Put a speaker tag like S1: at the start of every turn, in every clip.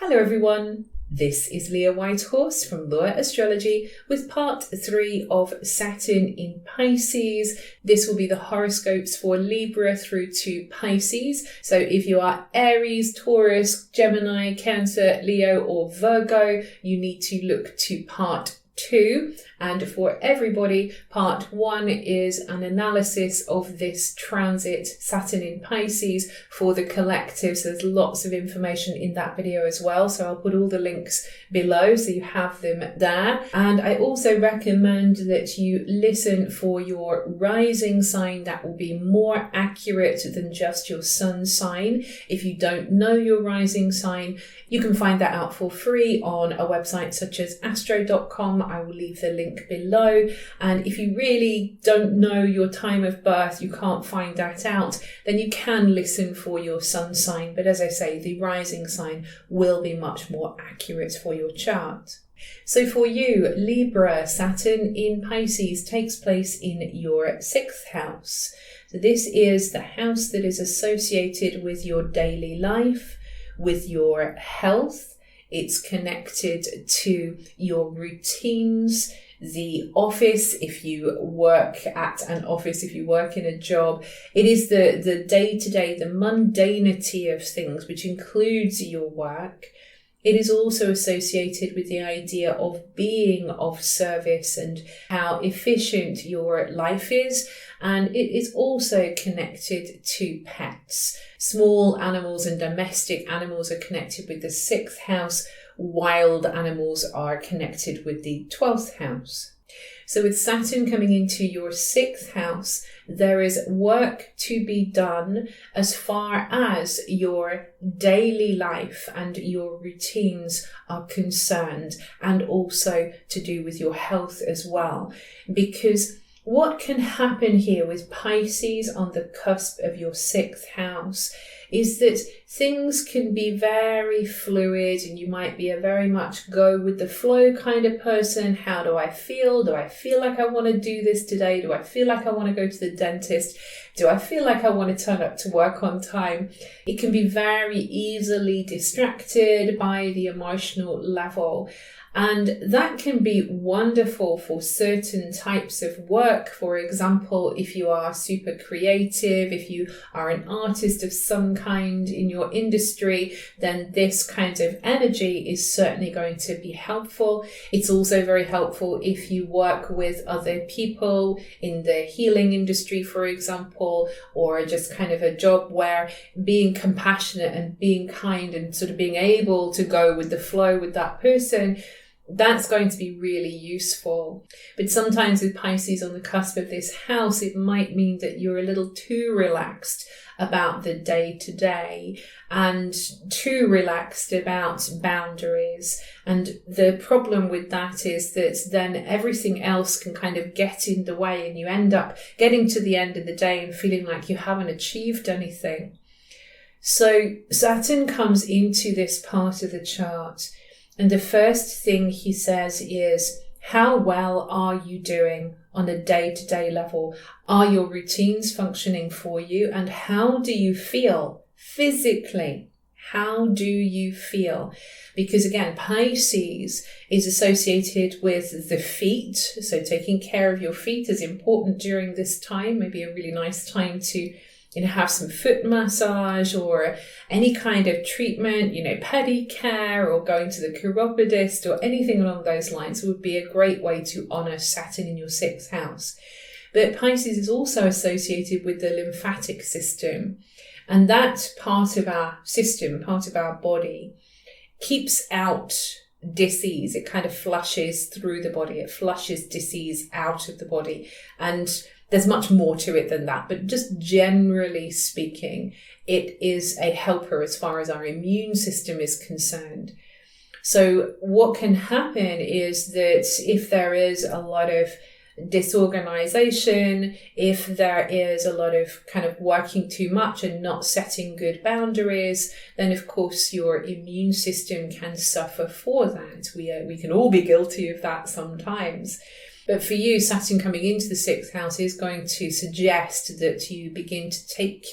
S1: Hello everyone, this is Leah Whitehorse from Lua Astrology with part 3 of Saturn in Pisces. This will be the horoscopes for Libra through to Pisces. So if you are Aries, Taurus, Gemini, Cancer, Leo or Virgo, you need to look to part 2, and for everybody, part 1 is an analysis of this transit Saturn in Pisces for the collective. So there's lots of information in that video as well, so I'll put all the links below so you have them there. And I also recommend that you listen for your rising sign. That will be more accurate than just your sun sign. If you don't know your rising sign, you can find that out for free on a website such as astro.com. I will leave the link below. And if you really don't know your time of birth, you can't find that out, then you can listen for your sun sign. But as I say, the rising sign will be much more accurate for your chart. So for you, Libra, Saturn in Pisces takes place in your 6th house. So this is the house that is associated with your daily life, with your health. It's connected to your routines, the office, if you work at an office, if you work in a job. It is the day-to-day, the mundanity of things, which includes your work. It is also associated with the idea of being of service and how efficient your life is. And it is also connected to pets. Small animals and domestic animals are connected with the 6th house. Wild animals are connected with the 12th house. So with Saturn coming into your 6th house, there is work to be done as far as your daily life and your routines are concerned, and also to do with your health as well. Because what can happen here with Pisces on the cusp of your 6th house is that things can be very fluid, and you might be a very much go with the flow kind of person. How do I feel? Do I feel like I want to do this today? Do I feel like I want to go to the dentist? Do I feel like I want to turn up to work on time? It can be very easily distracted by the emotional level. And that can be wonderful for certain types of work. For example, if you are super creative, if you are an artist of some kind in your industry, then this kind of energy is certainly going to be helpful. It's also very helpful if you work with other people in the healing industry, for example, or just kind of a job where being compassionate and being kind and sort of being able to go with the flow with that person, that's going to be really useful. But sometimes with Pisces on the cusp of this house, it might mean that you're a little too relaxed about the day-to-day and too relaxed about boundaries. And the problem with that is that then everything else can kind of get in the way, and you end up getting to the end of the day and feeling like you haven't achieved anything. So Saturn comes into this part of the chart, and the first thing he says is, how well are you doing on a day-to-day level? Are your routines functioning for you? And how do you feel physically? How do you feel? Because again, Pisces is associated with the feet. So taking care of your feet is important during this time. Maybe a really nice time to have some foot massage or any kind of treatment, pedicure or going to the chiropodist or anything along those lines would be a great way to honor Saturn in your 6th house. But Pisces is also associated with the lymphatic system, and that part of our system, part of our body, keeps out disease. It kind of flushes through the body. It flushes disease out of the body. And there's much more to it than that, but just generally speaking, it is a helper as far as our immune system is concerned. So what can happen is that if there is a lot of disorganization, if there is a lot of kind of working too much and not setting good boundaries, then of course your immune system can suffer for that. We can all be guilty of that sometimes. But for you, Saturn coming into the 6th house is going to suggest that you begin to take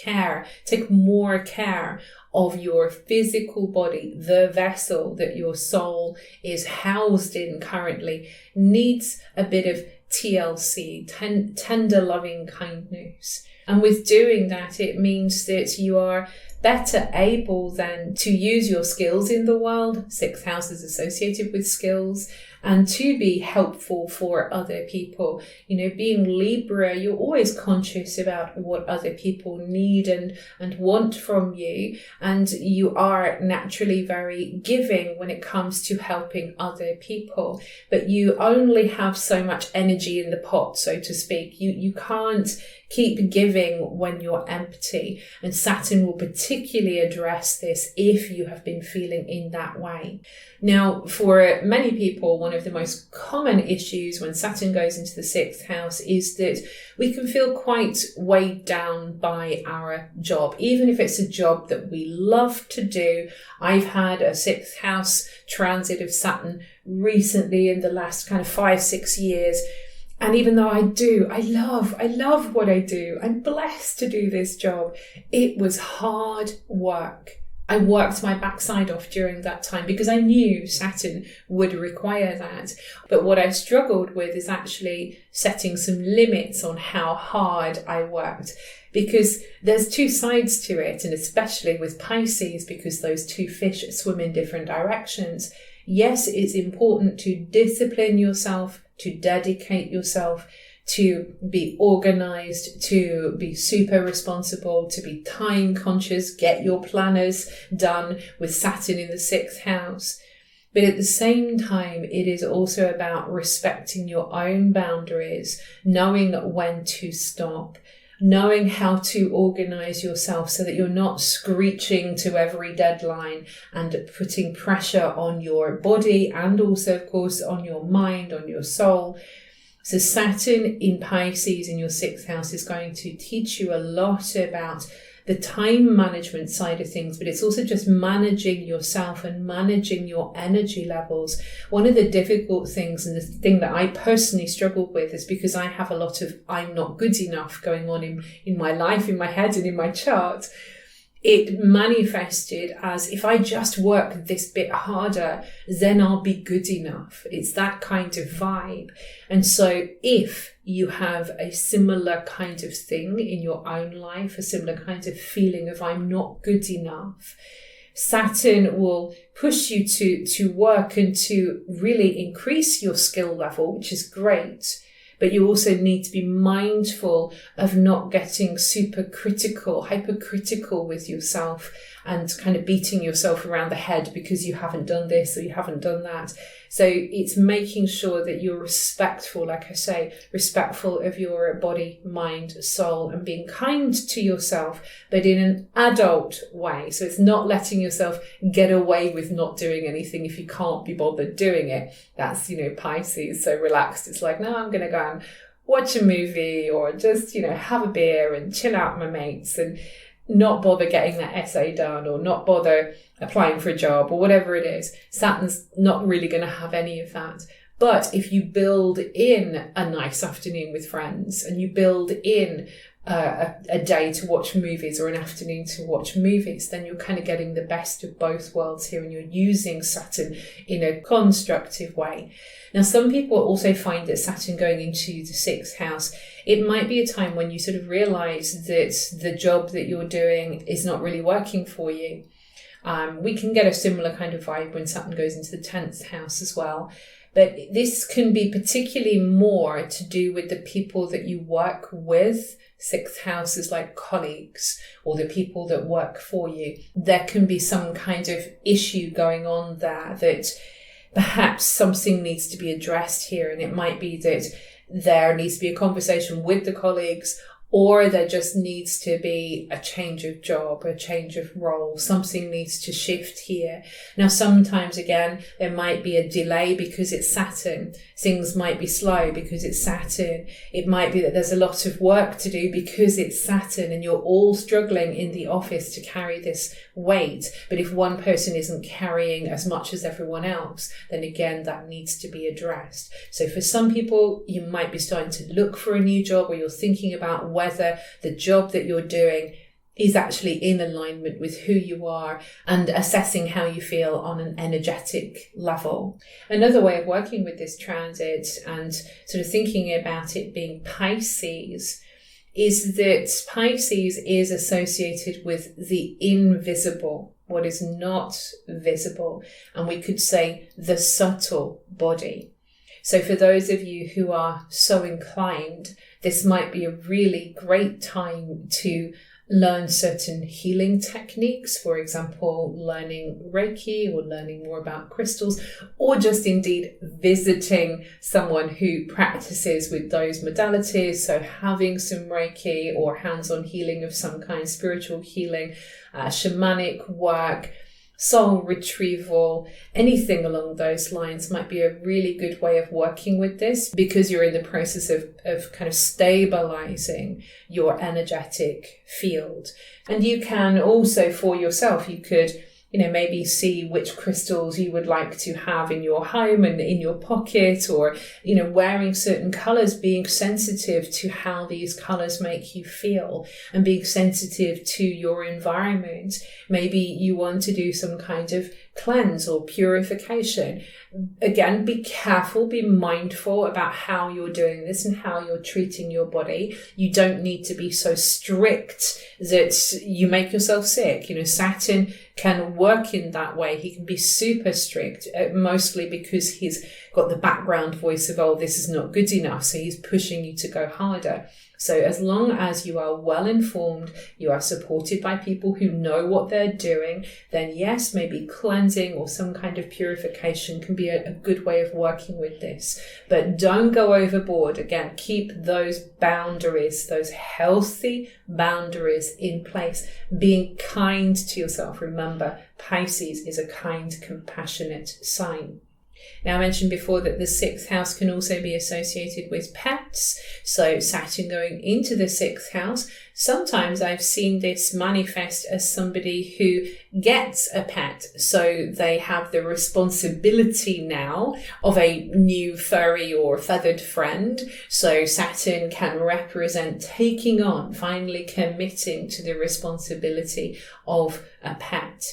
S1: more care of your physical body, the vessel that your soul is housed in currently, needs a bit of TLC, tender loving kindness. And with doing that, it means that you are better able then to use your skills in the world. Sixth house is associated with skills, and to be helpful for other people. Being Libra, you're always conscious about what other people need and want from you. And you are naturally very giving when it comes to helping other people. But you only have so much energy in the pot, so to speak. You can't keep giving when you're empty. And Saturn will particularly address this if you have been feeling in that way. Now, for many people, one of the most common issues when Saturn goes into the sixth house is that we can feel quite weighed down by our job, even if it's a job that we love to do. I've had a sixth house transit of Saturn recently in the last kind of 5-6 years. And even though I love what I do, I'm blessed to do this job, it was hard work. I worked my backside off during that time because I knew Saturn would require that. But what I struggled with is actually setting some limits on how hard I worked, because there's two sides to it, and especially with Pisces, because those two fish swim in different directions. Yes, it's important to discipline yourself, to dedicate yourself, to be organized, to be super responsible, to be time conscious, get your planners done with Saturn in the sixth house. But at the same time, it is also about respecting your own boundaries, knowing when to stop, knowing how to organize yourself so that you're not screeching to every deadline and putting pressure on your body and also, of course, on your mind, on your soul. So Saturn in Pisces in your sixth house is going to teach you a lot about the time management side of things, but it's also just managing yourself and managing your energy levels. One of the difficult things, and the thing that I personally struggled with, is because I have a lot of I'm not good enough going on in my life, in my head and in my chart. It manifested as if I just work this bit harder, then I'll be good enough. It's that kind of vibe. And so if you have a similar kind of thing in your own life, a similar kind of feeling of I'm not good enough, Saturn will push you to work and to really increase your skill level, which is great. But you also need to be mindful of not getting super critical, hypercritical with yourself and kind of beating yourself around the head because you haven't done this or you haven't done that. So it's making sure that you're respectful, like I say, respectful of your body, mind, soul, and being kind to yourself, but in an adult way. So it's not letting yourself get away with not doing anything if you can't be bothered doing it. That's, Pisces, so relaxed. It's like, no, I'm going to go and watch a movie or just, have a beer and chill out with my mates and not bother getting that essay done or not bother applying for a job or whatever it is. Saturn's not really going to have any of that. But if you build in a nice afternoon with friends and you build in a day to watch movies or an afternoon to watch movies, then you're kind of getting the best of both worlds here and you're using Saturn in a constructive way. Now, some people also find that Saturn going into the sixth house, it might be a time when you sort of realize that the job that you're doing is not really working for you. We can get a similar kind of vibe when Saturn goes into the 10th house as well. But this can be particularly more to do with the people that you work with. Sixth house is like colleagues or the people that work for you. There can be some kind of issue going on there that perhaps something needs to be addressed here. And it might be that there needs to be a conversation with the colleagues, or there just needs to be a change of job, a change of role. Something needs to shift here. Now, sometimes, again, there might be a delay because it's Saturn. Things might be slow because it's Saturn. It might be that there's a lot of work to do because it's Saturn and you're all struggling in the office to carry this weight. But if one person isn't carrying as much as everyone else, then again, that needs to be addressed. So for some people, you might be starting to look for a new job, or you're thinking about whether the job that you're doing is actually in alignment with who you are and assessing how you feel on an energetic level. Another way of working with this transit and sort of thinking about it being Pisces is that Pisces is associated with the invisible, what is not visible, and we could say the subtle body. So for those of you who are so inclined, this might be a really great time to learn certain healing techniques, for example, learning Reiki or learning more about crystals, or just indeed visiting someone who practices with those modalities. So having some Reiki or hands-on healing of some kind, spiritual healing, shamanic work, soul retrieval, anything along those lines might be a really good way of working with this, because you're in the process of kind of stabilizing your energetic field. And you can also, for yourself, you could maybe see which crystals you would like to have in your home and in your pocket, or, wearing certain colors, being sensitive to how these colors make you feel and being sensitive to your environment. Maybe you want to do some kind of cleanse or purification. Again, be careful, be mindful about how you're doing this and how you're treating your body. You don't need to be so strict that you make yourself sick. Saturn can work in that way. He can be super strict, mostly because he's got the background voice of, oh, this is not good enough. So he's pushing you to go harder. So as long as you are well informed, you are supported by people who know what they're doing, then yes, maybe cleansing or some kind of purification can be a good way of working with this. But don't go overboard. Again, keep those boundaries, those healthy boundaries in place. Being kind to yourself. Remember, Pisces is a kind, compassionate sign. Now, I mentioned before that the 6th house can also be associated with pets. So Saturn going into the 6th house. Sometimes I've seen this manifest as somebody who gets a pet. So they have the responsibility now of a new furry or feathered friend. So Saturn can represent taking on, finally committing to the responsibility of a pet.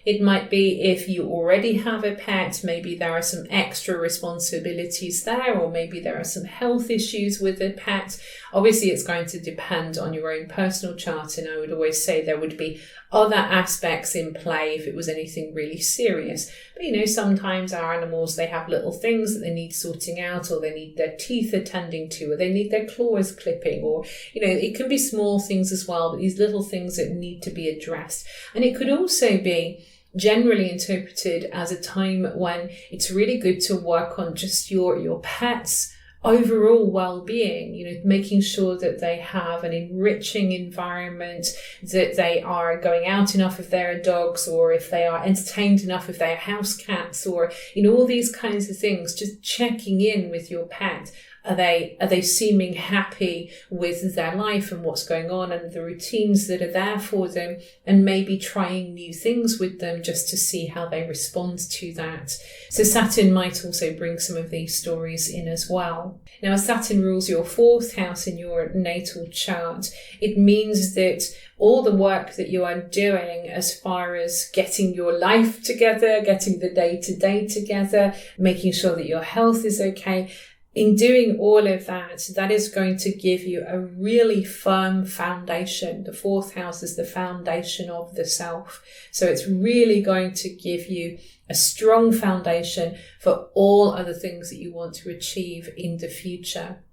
S1: It might be if you already have a pet, maybe there are some extra responsibilities there, or maybe there are some health issues with the pet. Obviously, it's going to depend on your own personal chart, and I would always say there would be other aspects in play if it was anything really serious. But sometimes our animals, they have little things that they need sorting out, or they need their teeth attending to, or they need their claws clipping, or, it can be small things as well, but these little things that need to be addressed. And it could also be generally interpreted as a time when it's really good to work on just your pet's overall well-being, making sure that they have an enriching environment, that they are going out enough if they're dogs, or if they are entertained enough if they're house cats, or, all these kinds of things. Just checking in with your pet. Are they seeming happy with their life and what's going on and the routines that are there for them, and maybe trying new things with them just to see how they respond to that. So Saturn might also bring some of these stories in as well. Now, as Saturn rules your 4th house in your natal chart, it means that all the work that you are doing as far as getting your life together, getting the day-to-day together, making sure that your health is okay, in doing all of that, that is going to give you a really firm foundation. The 4th house is the foundation of the self. So it's really going to give you a strong foundation for all other things that you want to achieve in the future.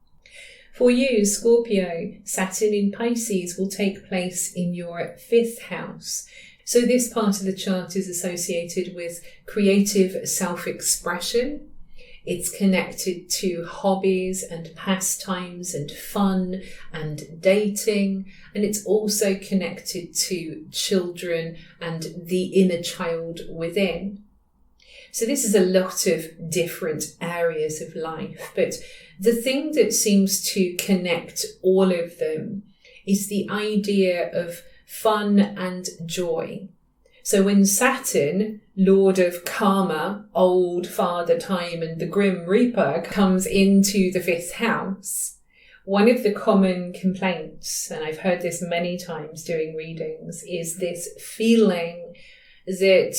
S1: For you, Scorpio, Saturn in Pisces will take place in your 5th house. So this part of the chart is associated with creative self-expression. It's connected to hobbies and pastimes and fun and dating. And it's also connected to children and the inner child within. So this is a lot of different areas of life. But the thing that seems to connect all of them is the idea of fun and joy. So when Saturn, Lord of Karma, Old Father Time and the Grim Reaper, comes into the 5th house, one of the common complaints, and I've heard this many times doing readings, is this feeling that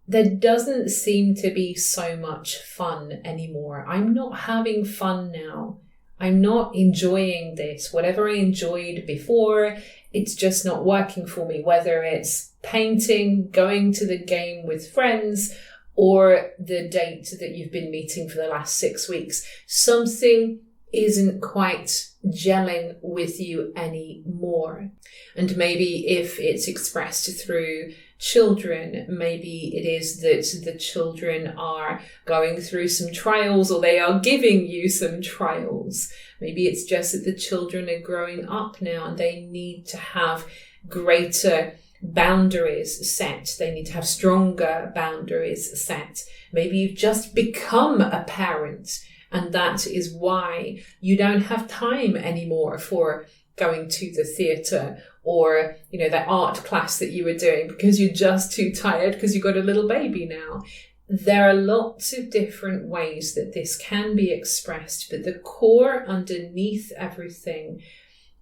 S1: there doesn't seem to be so much fun anymore. I'm not having fun now. I'm not enjoying this. Whatever I enjoyed before, it's just not working for me, whether it's painting, going to the game with friends, or the date that you've been meeting for the last 6 weeks. Something isn't quite gelling with you anymore. And maybe if it's expressed through children, maybe it is that the children are going through some trials, or they are giving you some trials. Maybe it's just that the children are growing up now and they need to have greater boundaries set. They need to have stronger boundaries set. Maybe you've just become a parent, and that is why you don't have time anymore for going to the theatre or, that art class that you were doing because you're just too tired because you've got a little baby now. There are lots of different ways that this can be expressed, but the core underneath everything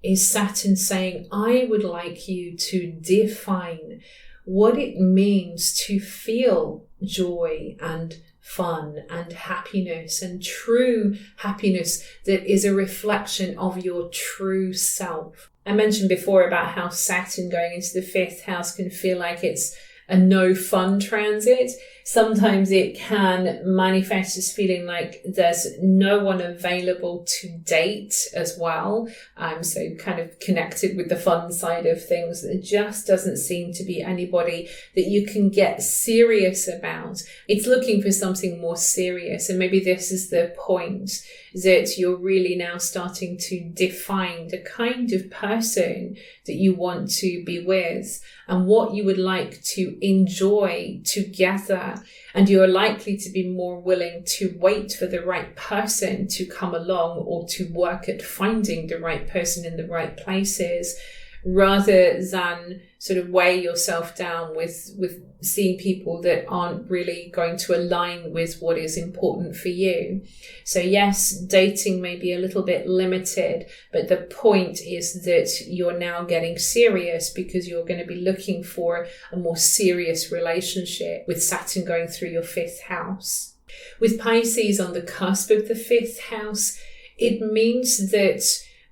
S1: is Saturn saying, I would like you to define what it means to feel joy and fun and happiness, and true happiness that is a reflection of your true self. I mentioned before about how Saturn going into the 5th house can feel like it's a no fun transit. Sometimes it can manifest as feeling like there's no one available to date as well. So kind of connected with the fun side of things. There just doesn't seem to be anybody that you can get serious about. It's looking for something more serious. And maybe this is the point, that you're really now starting to define the kind of person that you want to be with and what you would like to enjoy together. And you're likely to be more willing to wait for the right person to come along, or to work at finding the right person in the right places, rather than sort of weigh yourself down with seeing people that aren't really going to align with what is important for you. So yes, dating may be a little bit limited, but the point is that you're now getting serious because you're going to be looking for a more serious relationship with Saturn going through your 5th house. With Pisces on the cusp of the 5th house, it means that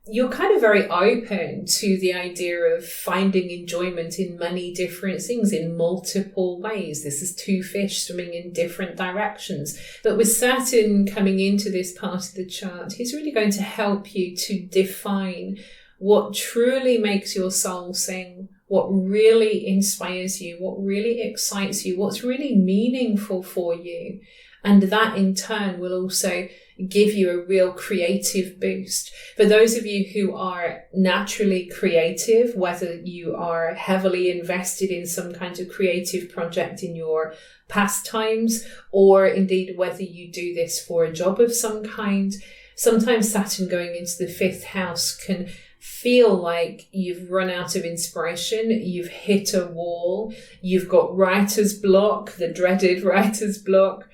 S1: you're kind of very open to the idea of finding enjoyment in many different things, in multiple ways. This is two fish swimming in different directions. But with Saturn coming into this part of the chart, he's really going to help you to define what truly makes your soul sing, what really inspires you, what really excites you, what's really meaningful for you. And that in turn will also give you a real creative boost. For those of you who are naturally creative, whether you are heavily invested in some kind of creative project in your pastimes, or indeed whether you do this for a job of some kind, sometimes Saturn going into the 5th house can feel like you've run out of inspiration, you've hit a wall, you've got writer's block, the dreaded writer's block.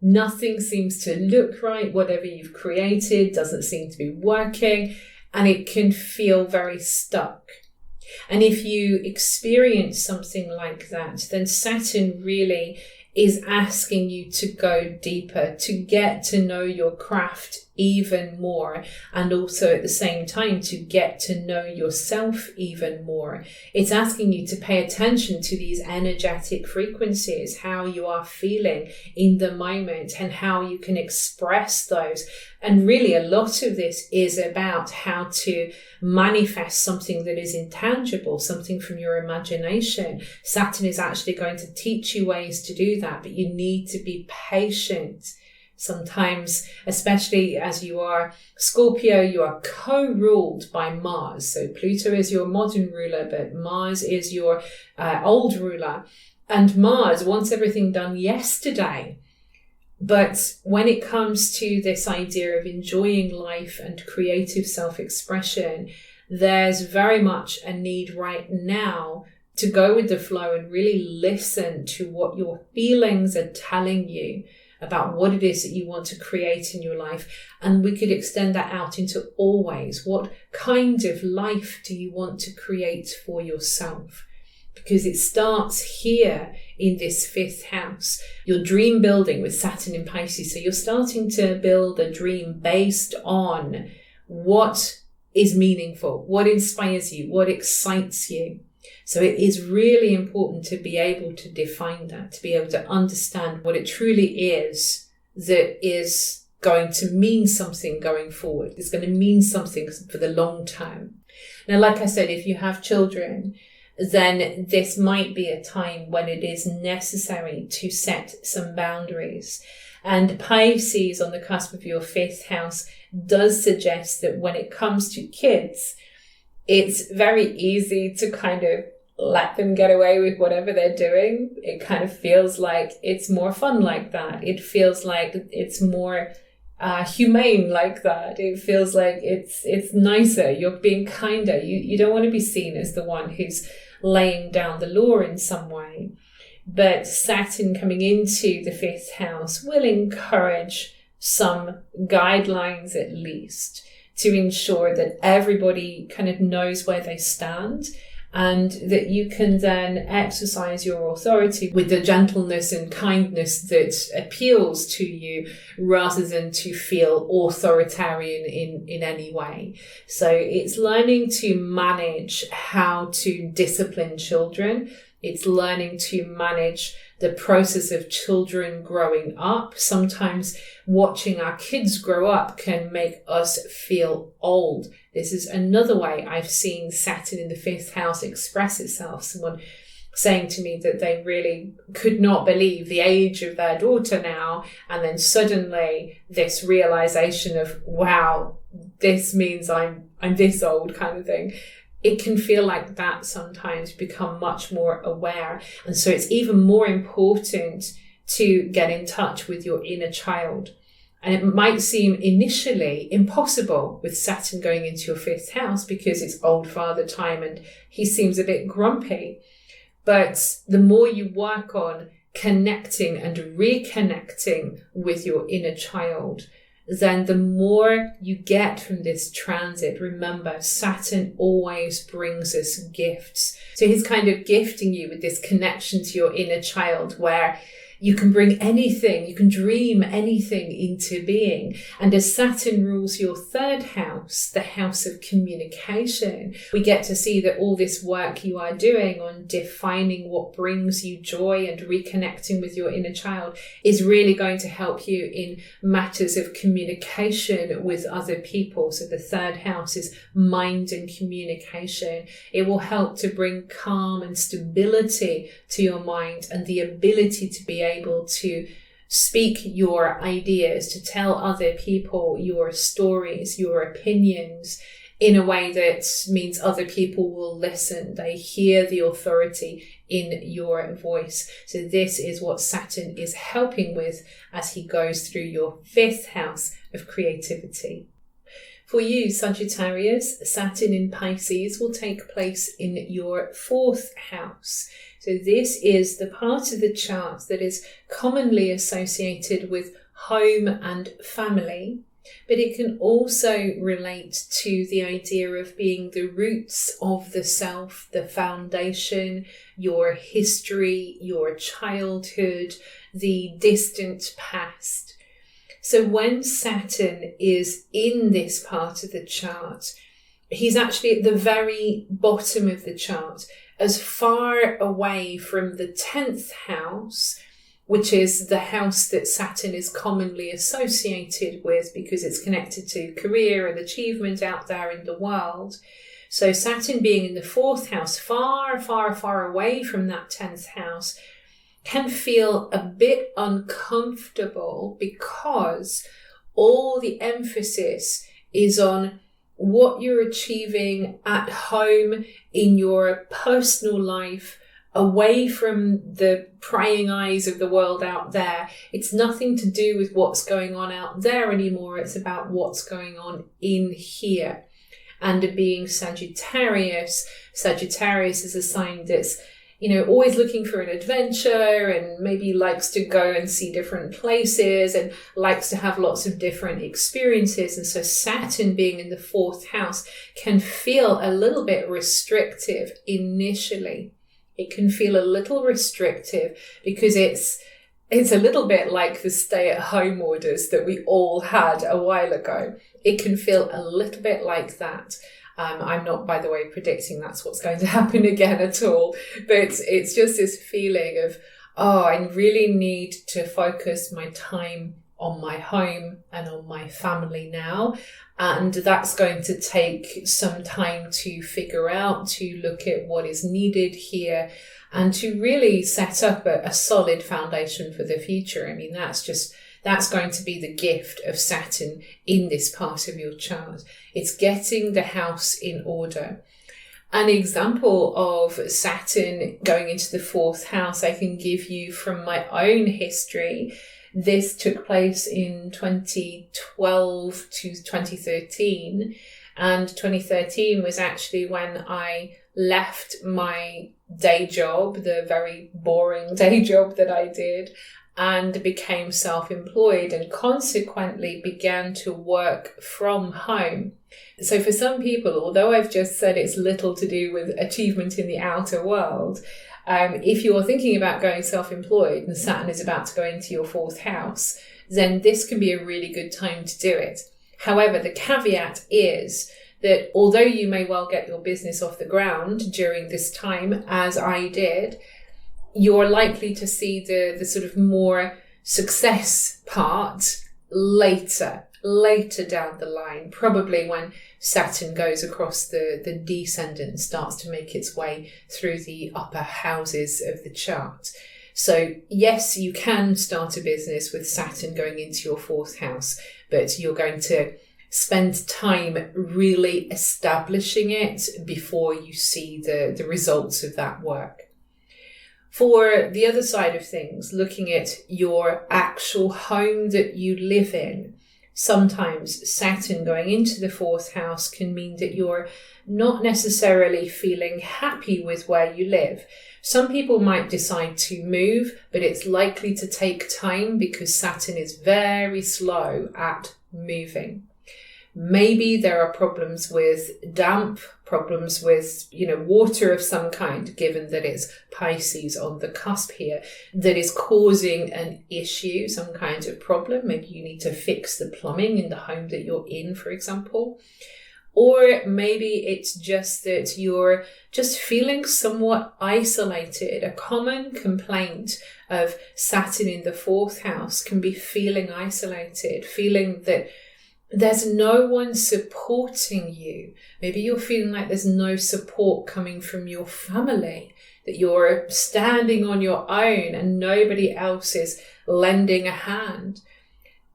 S1: Nothing seems to look right. Whatever you've created doesn't seem to be working, and it can feel very stuck. And if you experience something like that, then Saturn really is asking you to go deeper, to get to know your craft even more, and also at the same time to get to know yourself even more. It's asking you to pay attention to these energetic frequencies, how you are feeling in the moment and how you can express those. And really a lot of this is about how to manifest something that is intangible, something from your imagination. Saturn is actually going to teach you ways to do that, but you need to be patient. Sometimes, especially as you are Scorpio, you are co-ruled by Mars. So Pluto is your modern ruler, but Mars is your old ruler. And Mars wants everything done yesterday. But when it comes to this idea of enjoying life and creative self-expression, there's very much a need right now to go with the flow and really listen to what your feelings are telling you. about what it is that you want to create in your life. And we could extend that out into always. What kind of life do you want to create for yourself? Because it starts here in this 5th house, your dream building with Saturn in Pisces. So you're starting to build a dream based on what is meaningful, what inspires you, what excites you. So it is really important to be able to define that, to be able to understand what it truly is that is going to mean something going forward. It's going to mean something for the long term. Now, like I said, if you have children, then this might be a time when it is necessary to set some boundaries. And Pisces on the cusp of your 5th house does suggest that when it comes to kids, it's very easy to kind of let them get away with whatever they're doing. It kind of feels like it's more fun like that. It feels like it's more humane like that. It feels like it's nicer. You're being kinder. You don't want to be seen as the one who's laying down the law in some way. But Saturn coming into the 5th house will encourage some guidelines at least to ensure that everybody kind of knows where they stand, and that you can then exercise your authority with the gentleness and kindness that appeals to you, rather than to feel authoritarian in any way. So it's learning to manage how to discipline children. It's learning to manage the process of children growing up. Sometimes watching our kids grow up can make us feel old. This is another way I've seen Saturn in the 5th house express itself. Someone saying to me that they really could not believe the age of their daughter now, and then suddenly this realization of, wow, this means I'm this old kind of thing. It can feel like that sometimes, become much more aware. And so it's even more important to get in touch with your inner child. And it might seem initially impossible with Saturn going into your 5th house because it's old father time and he seems a bit grumpy. But the more you work on connecting and reconnecting with your inner child, then the more you get from this transit. Remember, Saturn always brings us gifts. So he's kind of gifting you with this connection to your inner child, where you can bring anything, you can dream anything into being. And as Saturn rules your 3rd house, the house of communication, we get to see that all this work you are doing on defining what brings you joy and reconnecting with your inner child is really going to help you in matters of communication with other people. So the 3rd house is mind and communication. It will help to bring calm and stability to your mind and the ability to be able to speak your ideas, to tell other people your stories, your opinions in a way that means other people will listen. They hear the authority in your voice. So this is what Saturn is helping with as he goes through your 5th house of creativity. For you, Sagittarius, Saturn in Pisces will take place in your 4th house. So this is the part of the chart that is commonly associated with home and family, but it can also relate to the idea of being the roots of the self, the foundation, your history, your childhood, the distant past. So when Saturn is in this part of the chart, he's actually at the very bottom of the chart, as far away from the 10th house, which is the house that Saturn is commonly associated with because it's connected to career and achievement out there in the world. So Saturn being in the 4th house, far, far, far away from that 10th house, can feel a bit uncomfortable because all the emphasis is on what you're achieving at home in your personal life, away from the prying eyes of the world out there. It's nothing to do with what's going on out there anymore. It's about what's going on in here. And being Sagittarius is a sign that's, always looking for an adventure and maybe likes to go and see different places and likes to have lots of different experiences. And so Saturn being in the 4th house can feel a little bit restrictive initially. It can feel a little restrictive because it's a little bit like the stay-at-home orders that we all had a while ago. It can feel a little bit like that. I'm not, by the way, predicting that's what's going to happen again at all. But it's just this feeling of, I really need to focus my time on my home and on my family now. And that's going to take some time to figure out, to look at what is needed here and to really set up a solid foundation for the future. I mean, that's going to be the gift of Saturn in this part of your chart. It's getting the house in order. An example of Saturn going into the 4th house I can give you from my own history. This took place in 2012 to 2013. And 2013 was actually when I left my day job, the very boring day job that I did, and became self-employed and consequently began to work from home. So for some people, although I've just said it's little to do with achievement in the outer world, if you're thinking about going self-employed and Saturn is about to go into your 4th house, then this can be a really good time to do it. However, the caveat is that although you may well get your business off the ground during this time, as I did, you're likely to see the sort of more success part later down the line, probably when Saturn goes across the descendant and starts to make its way through the upper houses of the chart. So yes, you can start a business with Saturn going into your 4th house, but you're going to spend time really establishing it before you see the results of that work. For the other side of things, looking at your actual home that you live in, sometimes Saturn going into the 4th house can mean that you're not necessarily feeling happy with where you live. Some people might decide to move, but it's likely to take time because Saturn is very slow at moving. Maybe there are problems with damp, problems with, water of some kind, given that it's Pisces on the cusp here, that is causing an issue, some kind of problem. Maybe you need to fix the plumbing in the home that you're in, for example. Or maybe it's just that you're just feeling somewhat isolated. A common complaint of Saturn in the 4th house can be feeling isolated, feeling that there's no one supporting you. Maybe you're feeling like there's no support coming from your family, that you're standing on your own and nobody else is lending a hand.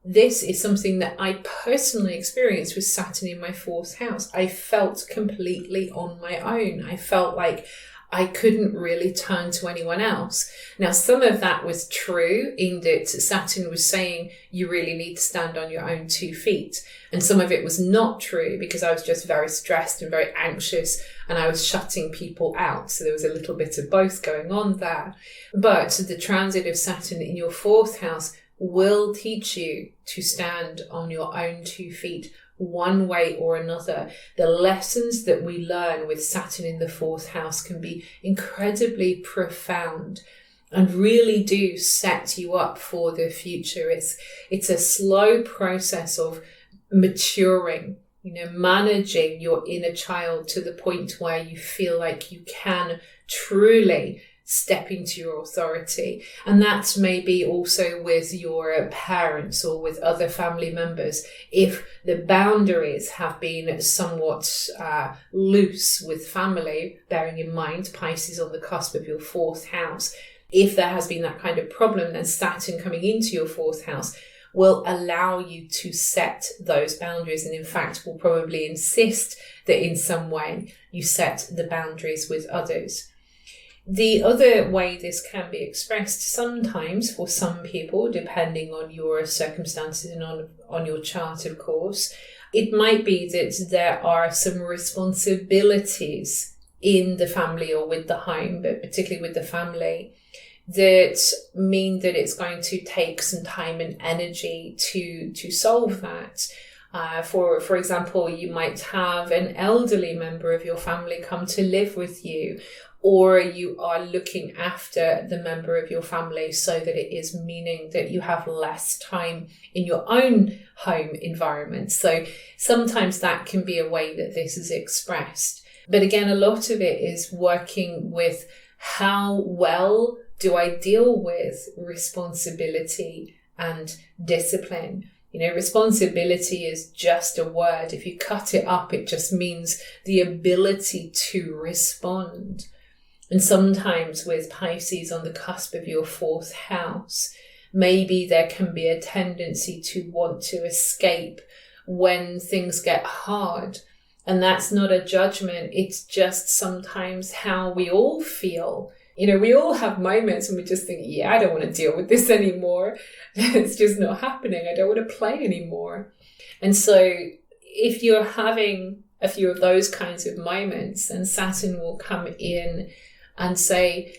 S1: This is something that I personally experienced with Saturn in my 4th house. I felt completely on my own. I felt like I couldn't really turn to anyone else. Now, some of that was true in that Saturn was saying you really need to stand on your own 2 feet. And some of it was not true because I was just very stressed and very anxious and I was shutting people out. So there was a little bit of both going on there. But the transit of Saturn in your 4th house will teach you to stand on your own 2 feet one way or another. The lessons that we learn with Saturn in the 4th house can be incredibly profound and really do set you up for the future. It's a slow process of maturing, managing your inner child to the point where you feel like you can truly step into your authority. And that's maybe also with your parents or with other family members. If the boundaries have been somewhat loose with family, bearing in mind Pisces on the cusp of your 4th house, if there has been that kind of problem, then Saturn coming into your 4th house will allow you to set those boundaries, and in fact will probably insist that in some way you set the boundaries with others. The other way this can be expressed sometimes for some people, depending on your circumstances and on your chart, of course, it might be that there are some responsibilities in the family or with the home, but particularly with the family, that mean that it's going to take some time and energy to solve that. For example, you might have an elderly member of your family come to live with you, or you are looking after the member of your family so that it is meaning that you have less time in your own home environment. So sometimes that can be a way that this is expressed. But again, a lot of it is working with how well do I deal with responsibility and discipline. Responsibility is just a word. If you cut it up, it just means the ability to respond. And sometimes with Pisces on the cusp of your 4th house, maybe there can be a tendency to want to escape when things get hard. And that's not a judgment. It's just sometimes how we all feel. We all have moments when we just think, I don't want to deal with this anymore. It's just not happening. I don't want to play anymore. And so if you're having a few of those kinds of moments, then Saturn will come in and say,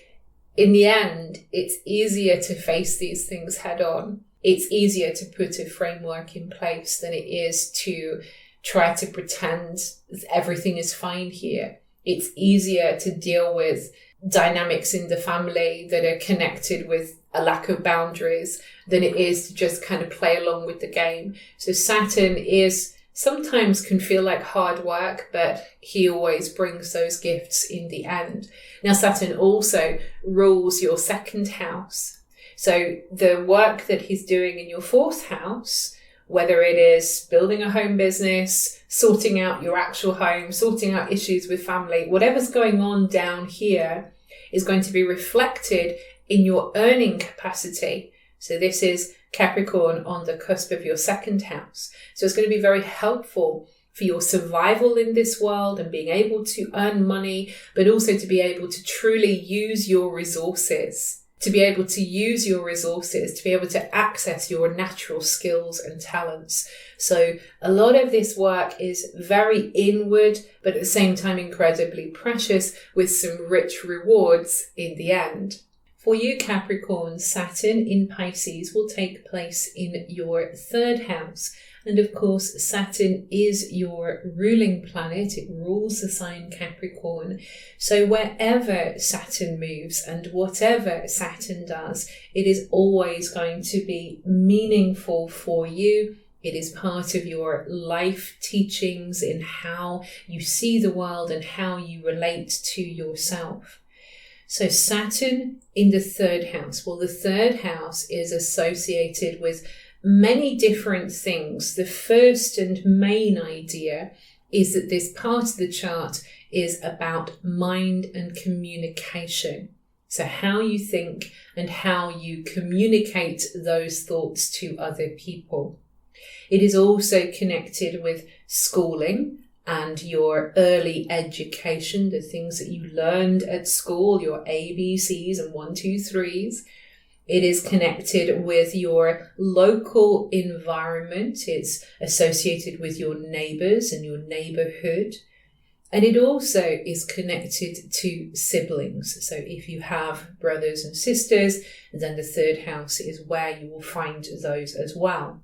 S1: in the end, it's easier to face these things head on. It's easier to put a framework in place than it is to try to pretend everything is fine here. It's easier to deal with dynamics in the family that are connected with a lack of boundaries than it is to just kind of play along with the game. So Saturn sometimes can feel like hard work, but he always brings those gifts in the end. Now, Saturn also rules your 2nd house. So the work that he's doing in your 4th house, whether it is building a home business, sorting out your actual home, sorting out issues with family, whatever's going on down here is going to be reflected in your earning capacity. So this is Capricorn on the cusp of your 2nd house. So it's going to be very helpful for your survival in this world and being able to earn money, but also to be able to truly use your resources, to be able to access your natural skills and talents. So a lot of this work is very inward, but at the same time incredibly precious, with some rich rewards in the end. For you, Capricorn, Saturn in Pisces will take place in your 3rd house. And of course, Saturn is your ruling planet. It rules the sign Capricorn. So wherever Saturn moves and whatever Saturn does, it is always going to be meaningful for you. It is part of your life teachings in how you see the world and how you relate to yourself. So Saturn in the 3rd house. Well, the 3rd house is associated with many different things. The first and main idea is that this part of the chart is about mind and communication. So how you think and how you communicate those thoughts to other people. It is also connected with schooling and your early education, the things that you learned at school, your ABCs and 1, 2, 3s. It is connected with your local environment. It's associated with your neighbours and your neighbourhood. And it also is connected to siblings. So if you have brothers and sisters, then the 3rd house is where you will find those as well.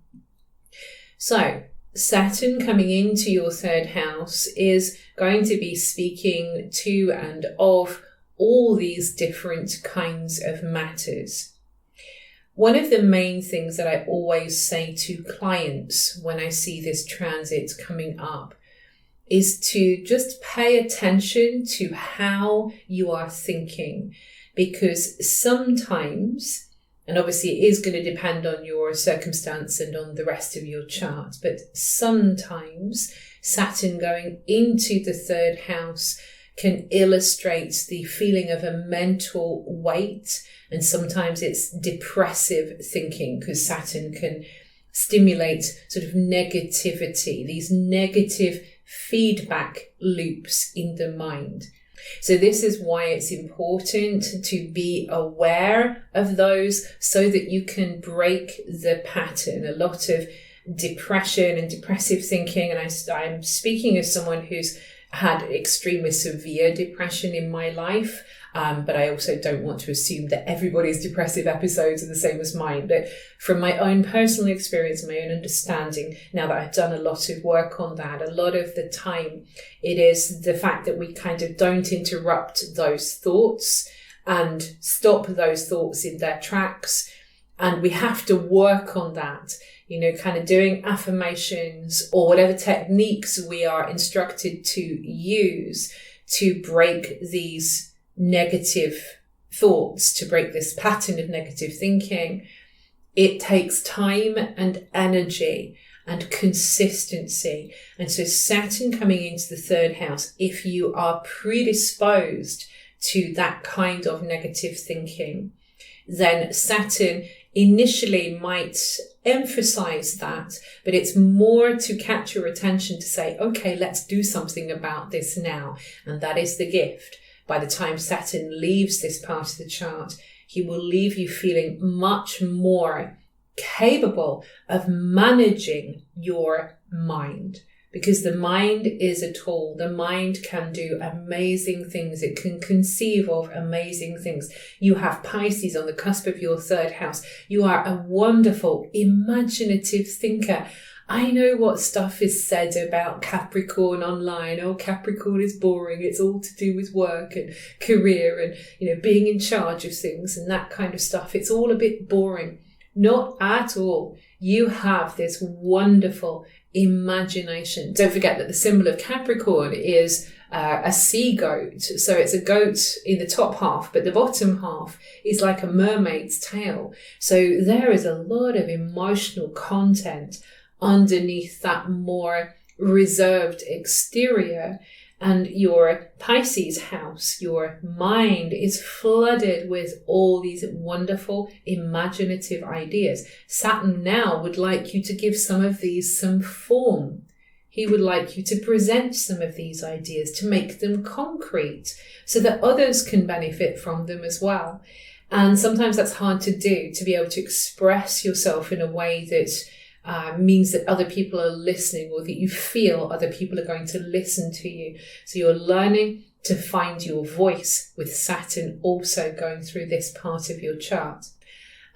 S1: So Saturn coming into your 3rd house is going to be speaking to and of all these different kinds of matters. One of the main things that I always say to clients when I see this transit coming up is to just pay attention to how you are thinking, because sometimes, and obviously it is going to depend on your circumstance and on the rest of your chart, but sometimes Saturn going into the 3rd house can illustrate the feeling of a mental weight, and sometimes it's depressive thinking, because Saturn can stimulate sort of negativity, these negative feedback loops in the mind. So this is why it's important to be aware of those so that you can break the pattern. A lot of depression and depressive thinking, and I'm speaking as someone who's had extremely severe depression in my life. But I also don't want to assume that everybody's depressive episodes are the same as mine. But from my own personal experience, my own understanding, now that I've done a lot of work on that, a lot of the time it is the fact that we kind of don't interrupt those thoughts and stop those thoughts in their tracks. And we have to work on that, kind of doing affirmations or whatever techniques we are instructed to use to break these negative thoughts, to break this pattern of negative thinking. It takes time and energy and consistency. And so Saturn coming into the third house, if you are predisposed to that kind of negative thinking, then Saturn initially might emphasize that, but it's more to catch your attention to say, okay, let's do something about this now. And that is the gift. By the time Saturn leaves this part of the chart, he will leave you feeling much more capable of managing your mind. Because the mind is a tool. The mind can do amazing things. It can conceive of amazing things. You have Pisces on the cusp of your third house. You are a wonderful, imaginative thinker. I know what stuff is said about Capricorn online. Oh, Capricorn is boring. It's all to do with work and career and, being in charge of things and that kind of stuff. It's all a bit boring. Not at all. You have this wonderful imagination. Don't forget that the symbol of Capricorn is a sea goat. So it's a goat in the top half, but the bottom half is like a mermaid's tail. So there is a lot of emotional content underneath that more reserved exterior. And your Pisces house, your mind, is flooded with all these wonderful imaginative ideas. Saturn now would like you to give some of these some form. He would like you to present some of these ideas, to make them concrete so that others can benefit from them as well. And sometimes that's hard to do, to be able to express yourself in a way that means that other people are listening, or that you feel other people are going to listen to you. So you're learning to find your voice with Saturn also going through this part of your chart.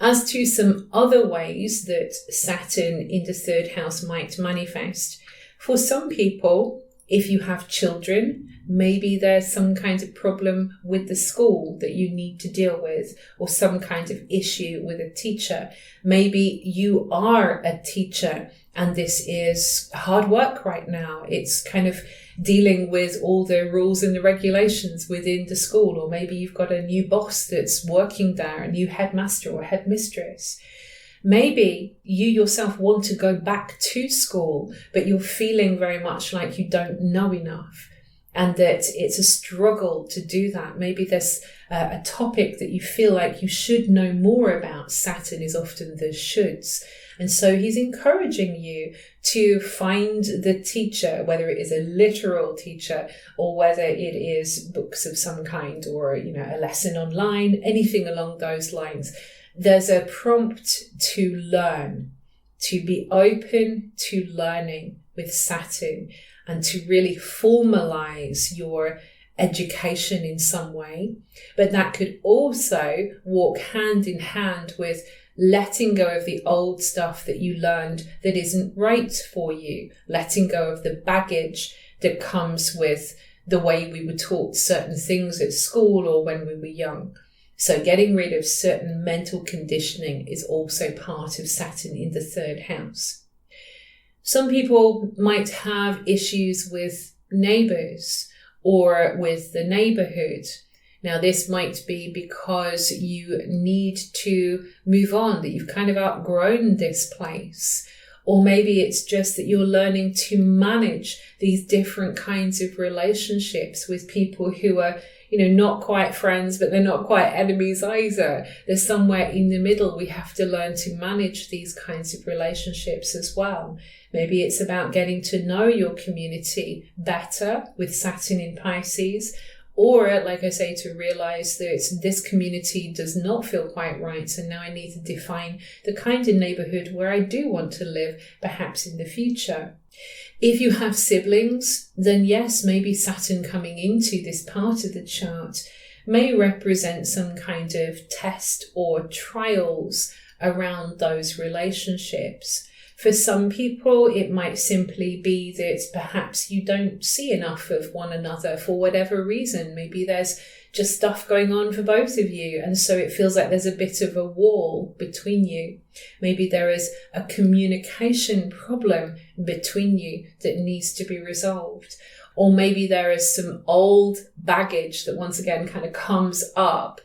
S1: As to some other ways that Saturn in the third house might manifest, for some people, if you have children, maybe there's some kind of problem with the school that you need to deal with, or some kind of issue with a teacher. Maybe you are a teacher and this is hard work right now. It's kind of dealing with all the rules and the regulations within the school. Or maybe you've got a new boss that's working there, a new headmaster or headmistress. Maybe you yourself want to go back to school, but you're feeling very much like you don't know enough and that it's a struggle to do that. Maybe there's a topic that you feel like you should know more about. Saturn is often the shoulds. And so he's encouraging you to find the teacher, whether it is a literal teacher or whether it is books of some kind or, a lesson online, anything along those lines. There's a prompt to learn, to be open to learning with Saturn and to really formalize your education in some way. But that could also walk hand in hand with letting go of the old stuff that you learned that isn't right for you, letting go of the baggage that comes with the way we were taught certain things at school or when we were young. So getting rid of certain mental conditioning is also part of Saturn in the third house. Some people might have issues with neighbors or with the neighborhood. Now, this might be because you need to move on, that you've kind of outgrown this place. Or maybe it's just that you're learning to manage these different kinds of relationships with people who are, not quite friends, but they're not quite enemies either. There's somewhere in the middle. We have to learn to manage these kinds of relationships as well. Maybe it's about getting to know your community better with Saturn in Pisces, Or, like I say, to realize that this community does not feel quite right. So now I need to define the kind of neighborhood where I do want to live, perhaps in the future. If you have siblings, then yes, maybe Saturn coming into this part of the chart may represent some kind of test or trials around those relationships. For some people, it might simply be that perhaps you don't see enough of one another for whatever reason. Maybe there's just stuff going on for both of you, and so it feels like there's a bit of a wall between you. Maybe there is a communication problem between you that needs to be resolved. Or maybe there is some old baggage that once again kind of comes up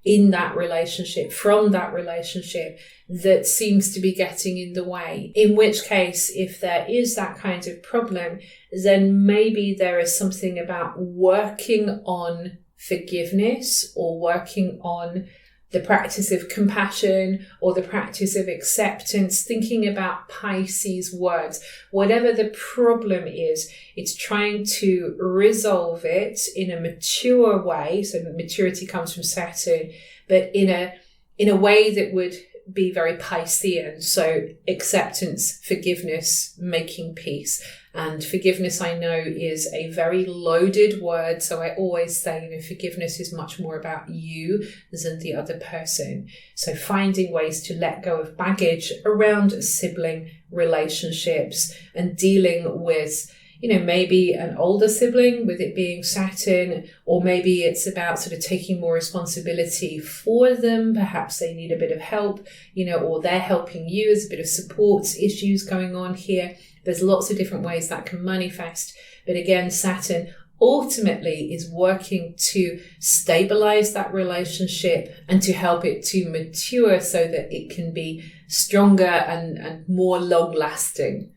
S1: in that relationship, from that relationship, that seems to be getting in the way. In which case, if there is that kind of problem, then maybe there is something about working on forgiveness or working on the practice of compassion or the practice of acceptance, thinking about Pisces words. Whatever the problem is, it's trying to resolve it in a mature way. So maturity comes from Saturn, but in a way that would be very Piscean. So acceptance, forgiveness, making peace. And forgiveness, I know, is a very loaded word. So I always say, forgiveness is much more about you than the other person. So finding ways to let go of baggage around sibling relationships and dealing with, maybe an older sibling with it being Saturn, or maybe it's about sort of taking more responsibility for them. Perhaps they need a bit of help, or they're helping you. There's a bit of support issues going on here. There's lots of different ways that can manifest. But again, Saturn ultimately is working to stabilize that relationship and to help it to mature so that it can be stronger and more long-lasting.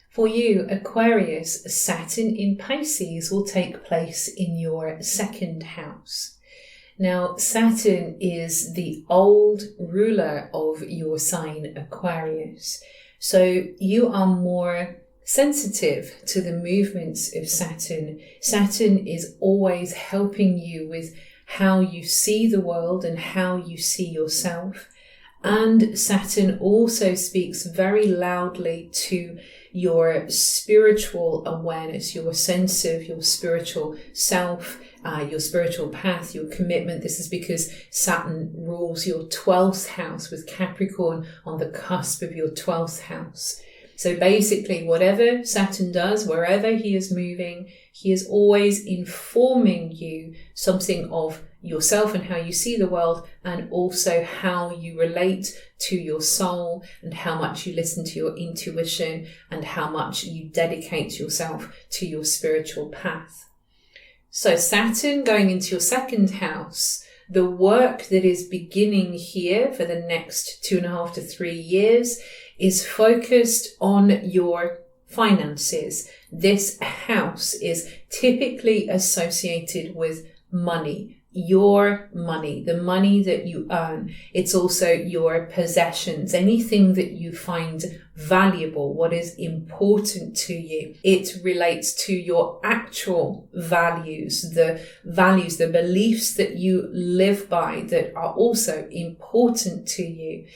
S1: For you, Aquarius, Saturn in Pisces will take place in your second house. Now, Saturn is the old ruler of your sign, Aquarius. So you are more sensitive to the movements of Saturn. Saturn is always helping you with how you see the world and how you see yourself. And Saturn also speaks very loudly to your spiritual awareness, your sense of your spiritual self, your spiritual path, your commitment. This is because Saturn rules your 12th house, with Capricorn on the cusp of your 12th house. So basically, whatever Saturn does, wherever he is moving, he is always informing you something of yourself and how you see the world, and also how you relate to your soul and how much you listen to your intuition and how much you dedicate yourself to your spiritual path. So Saturn going into your second house, the work that is beginning here for the next 2.5 to 3 years is focused on your finances. This house is typically associated with money. Your money, the money that you earn. It's also your possessions, anything that you find valuable, what is important to you. It relates to your actual values, the beliefs that you live by that are also important to you.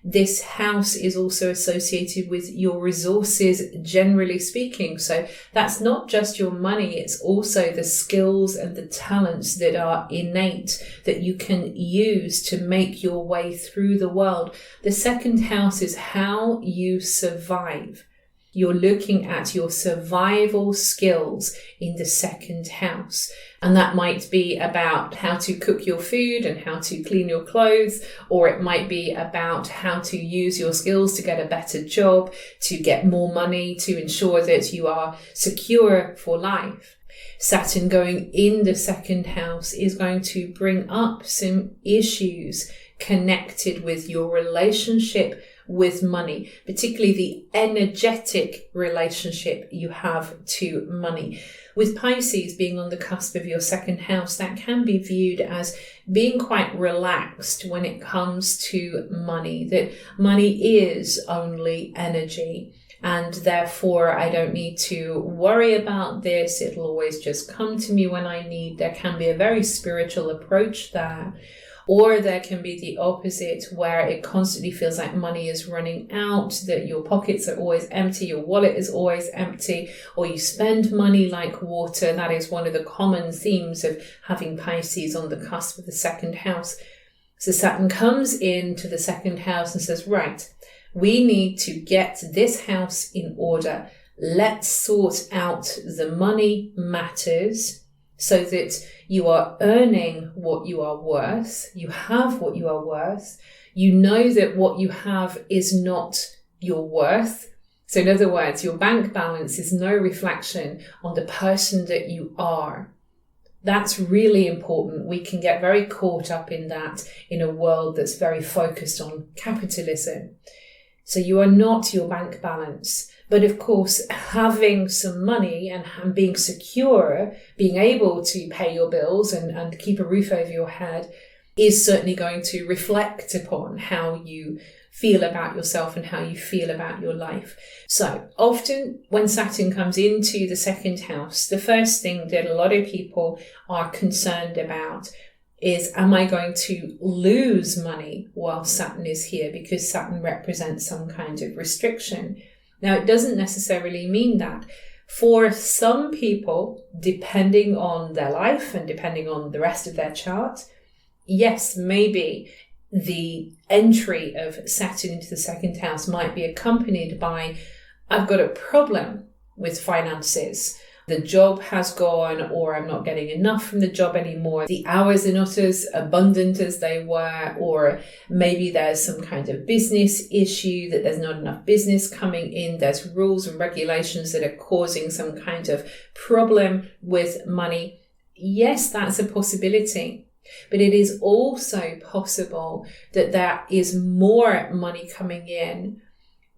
S1: This house is also associated with your resources, generally speaking. So that's not just your money, it's also the skills and the talents that are innate that you can use to make your way through the world. The second house is how you survive. You're looking at your survival skills in the second house. And that might be about how to cook your food and how to clean your clothes, or it might be about how to use your skills to get a better job, to get more money, to ensure that you are secure for life. Saturn going in the second house is going to bring up some issues connected with your relationship with money, particularly the energetic relationship you have to money. With Pisces being on the cusp of your second house, that can be viewed as being quite relaxed when it comes to money, that money is only energy. And therefore, I don't need to worry about this. It'll always just come to me when I need. There can be a very spiritual approach there. Or there can be the opposite, where it constantly feels like money is running out, that your pockets are always empty, your wallet is always empty, or you spend money like water. That is one of the common themes of having Pisces on the cusp of the second house. So Saturn comes into the second house and says, right, we need to get this house in order. Let's sort out the money matters so that you are earning what you are worth. You have what you are worth. You know that what you have is not your worth. So in other words, your bank balance is no reflection on the person that you are. That's really important. We can get very caught up in that in a world that's very focused on capitalism. So you are not your bank balance. But of course, having some money and being secure, being able to pay your bills and keep a roof over your head is certainly going to reflect upon how you feel about yourself and how you feel about your life. So often when Saturn comes into the second house, the first thing that a lot of people are concerned about is, am I going to lose money while Saturn is here? Because Saturn represents some kind of restriction. Now, it doesn't necessarily mean that. For some people, depending on their life and depending on the rest of their chart, yes, maybe the entry of Saturn into the second house might be accompanied by, I've got a problem with finances. The job has gone, or I'm not getting enough from the job anymore. The hours are not as abundant as they were, or maybe there's some kind of business issue that there's not enough business coming in. There's rules and regulations that are causing some kind of problem with money. Yes, that's a possibility. But it is also possible that there is more money coming in,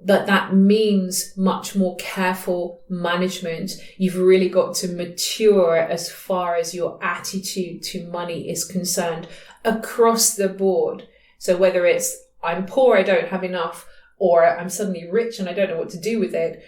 S1: but that means much more careful management. You've really got to mature as far as your attitude to money is concerned across the board. So whether it's I'm poor, I don't have enough, or I'm suddenly rich and I don't know what to do with it,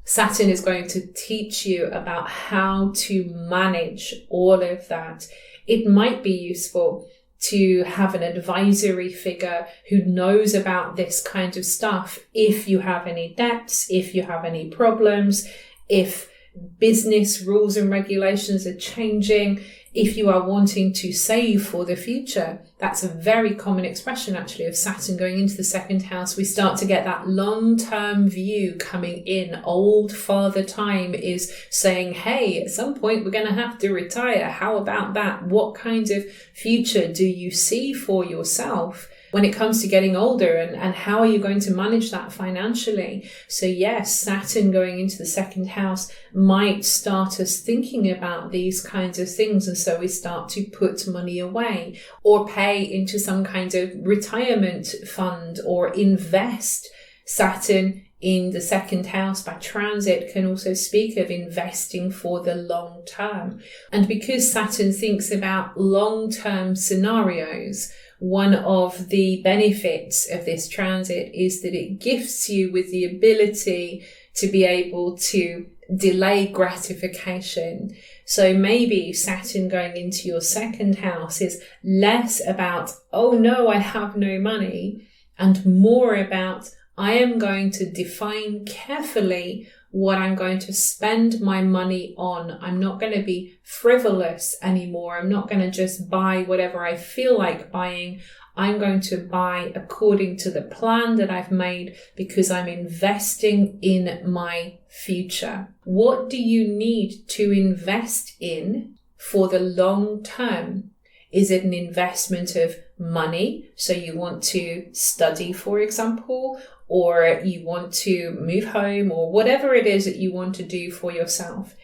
S1: Saturn is going to teach you about how to manage all of that. It might be useful to have an advisory figure who knows about this kind of stuff. If you have any debts, if you have any problems, if business rules and regulations are changing, if you are wanting to save for the future. That's a very common expression actually of Saturn going into the second house. We start to get that long-term view coming in. Old Father Time is saying, hey, at some point we're going to have to retire. How about that? What kind of future do you see for yourself when it comes to getting older, and how are you going to manage that financially? So yes, Saturn going into the second house might start us thinking about these kinds of things, and so we start to put money away or pay into some kind of retirement fund or invest. Saturn in the second house by transit can also speak of investing for the long term. And because Saturn thinks about long-term scenarios, one of the benefits of this transit is that it gifts you with the ability to be able to delay gratification. So maybe Saturn going into your second house is less about, oh no, I have no money, and more about, I am going to define carefully what I'm going to spend my money on. I'm not going to be frivolous anymore. I'm not going to just buy whatever I feel like buying. I'm going to buy according to the plan that I've made because I'm investing in my future. What do you need to invest in for the long term? Is it an investment of money? So you want to study, for example, or you want to move home, or whatever it is that you want to do for yourself.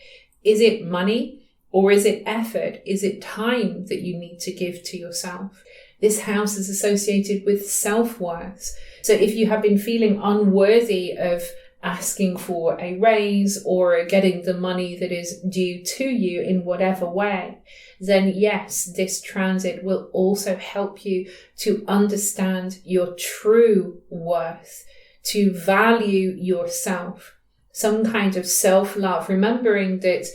S1: Is it money, or is it effort? Is it time that you need to give to yourself? This house is associated with self-worth. So if you have been feeling unworthy of asking for a raise or getting the money that is due to you in whatever way, then yes, this transit will also help you to understand your true worth, to value yourself, some kind of self-love, remembering that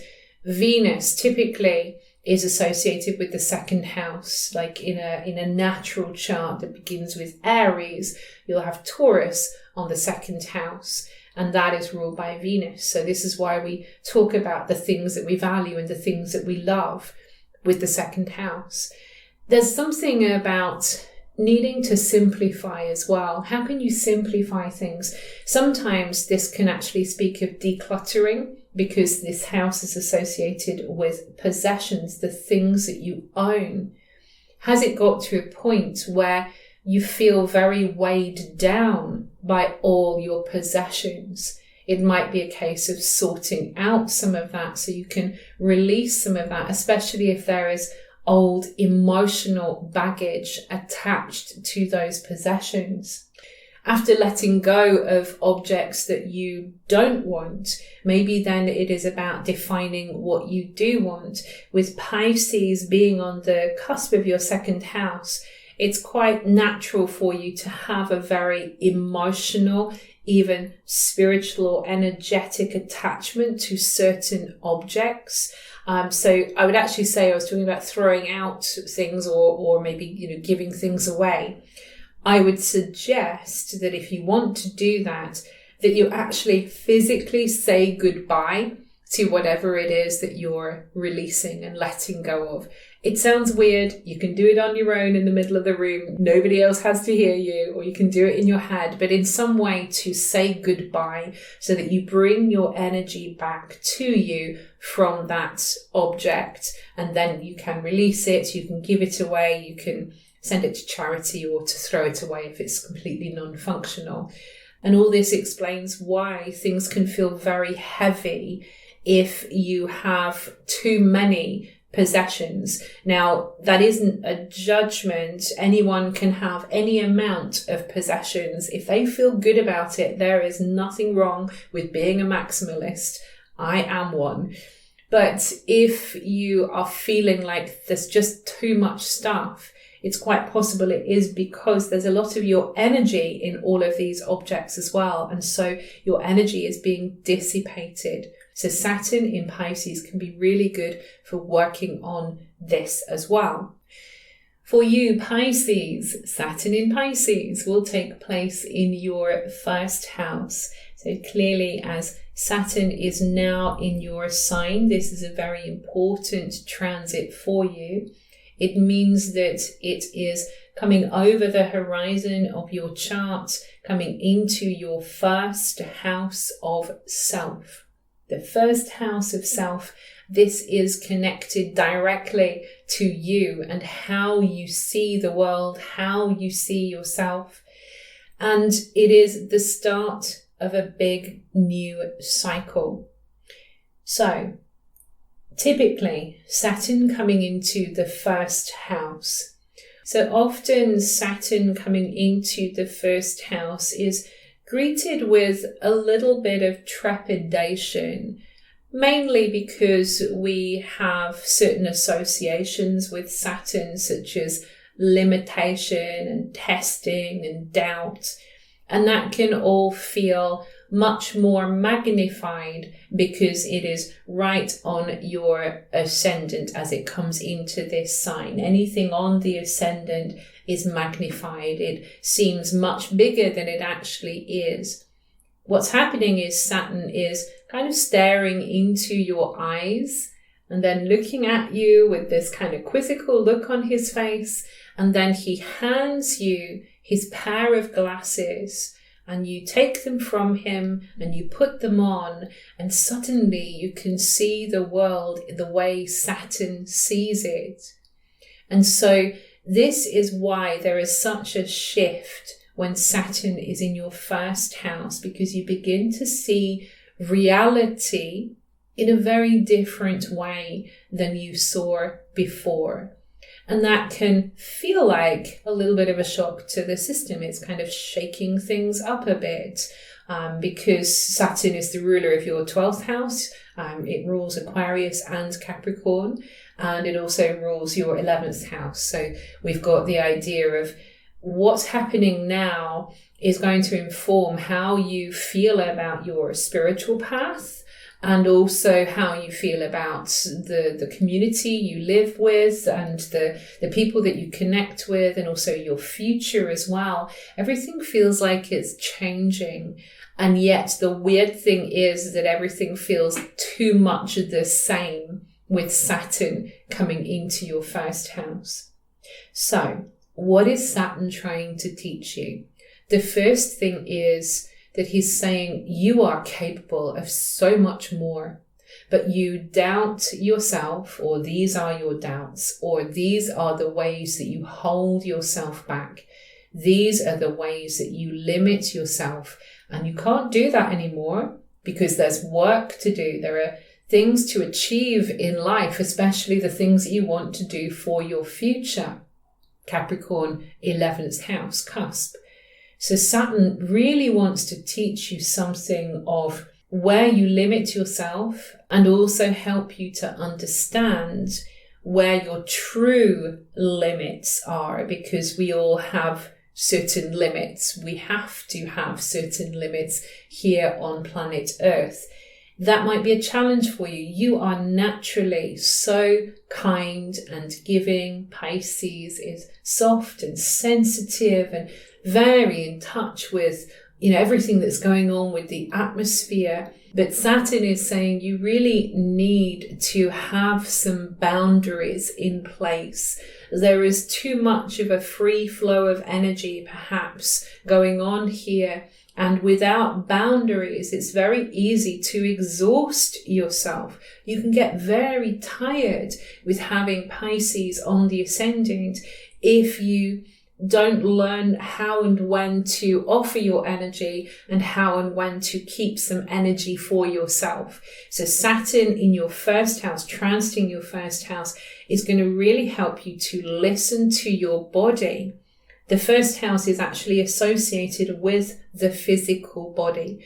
S1: Venus typically is associated with the second house. Like in a natural chart that begins with Aries, you'll have Taurus on the second house, and that is ruled by Venus. So this is why we talk about the things that we value and the things that we love with the second house. There's something about needing to simplify as well. How can you simplify things? Sometimes this can actually speak of decluttering, because this house is associated with possessions, the things that you own. Has it got to a point where you feel very weighed down by all your possessions? It might be a case of sorting out some of that so you can release some of that, especially if there is old emotional baggage attached to those possessions. After letting go of objects that you don't want, maybe then it is about defining what you do want. With Pisces being on the cusp of your second house, it's quite natural for you to have a very emotional, even spiritual or energetic attachment to certain objects. So I would actually say, I was talking about throwing out things or maybe, giving things away. I would suggest that if you want to do that, that you actually physically say goodbye to whatever it is that you're releasing and letting go of. It sounds weird. You can do it on your own in the middle of the room. Nobody else has to hear you, or you can do it in your head, but in some way to say goodbye so that you bring your energy back to you from that object, and then you can release it, you can give it away, you can send it to charity or to throw it away if it's completely non-functional. And all this explains why things can feel very heavy if you have too many possessions. Now, that isn't a judgment. Anyone can have any amount of possessions. If they feel good about it, there is nothing wrong with being a maximalist. I am one. But if you are feeling like there's just too much stuff, it's quite possible it is because there's a lot of your energy in all of these objects as well. And so your energy is being dissipated. So Saturn in Pisces can be really good for working on this as well. For you, Pisces, Saturn in Pisces will take place in your first house. So clearly, as Saturn is now in your sign, this is a very important transit for you. It means that it is coming over the horizon of your chart, coming into your first house of self. The first house of self, this is connected directly to you and how you see the world, how you see yourself. And it is the start of a big new cycle. So, typically, Saturn coming into the first house. So often Saturn coming into the first house is greeted with a little bit of trepidation, mainly because we have certain associations with Saturn, such as limitation and testing and doubt. And that can all feel much more magnified because it is right on your ascendant as it comes into this sign. Anything on the ascendant is magnified. It seems much bigger than it actually is. What's happening is Saturn is kind of staring into your eyes and then looking at you with this kind of quizzical look on his face. And then he hands you his pair of glasses, and you take them from him and you put them on, and suddenly you can see the world the way Saturn sees it. And so this is why there is such a shift when Saturn is in your first house, because you begin to see reality in a very different way than you saw before. And that can feel like a little bit of a shock to the system. It's kind of shaking things up a bit because Saturn is the ruler of your 12th house. It rules Aquarius and Capricorn, and it also rules your 11th house. So we've got the idea of what's happening now is going to inform how you feel about your spiritual path, and also how you feel about the community you live with and the people that you connect with, and also your future as well. Everything feels like it's changing. And yet the weird thing is that everything feels too much the same with Saturn coming into your first house. So what is Saturn trying to teach you? The first thing is that he's saying you are capable of so much more, but you doubt yourself, or these are your doubts, or these are the ways that you hold yourself back. These are the ways that you limit yourself, and you can't do that anymore because there's work to do. There are things to achieve in life, especially the things that you want to do for your future. Capricorn, 11th house, cusp. So Saturn really wants to teach you something of where you limit yourself, and also help you to understand where your true limits are, because we all have certain limits. We have to have certain limits here on planet Earth. That might be a challenge for you. You are naturally so kind and giving. Pisces is soft and sensitive and very in touch with, everything that's going on with the atmosphere. But Saturn is saying you really need to have some boundaries in place. There is too much of a free flow of energy perhaps going on here. And without boundaries, it's very easy to exhaust yourself. You can get very tired with having Pisces on the ascendant if you don't learn how and when to offer your energy and how and when to keep some energy for yourself. So Saturn in your first house, transiting your first house, is going to really help you to listen to your body. The first house is actually associated with the physical body.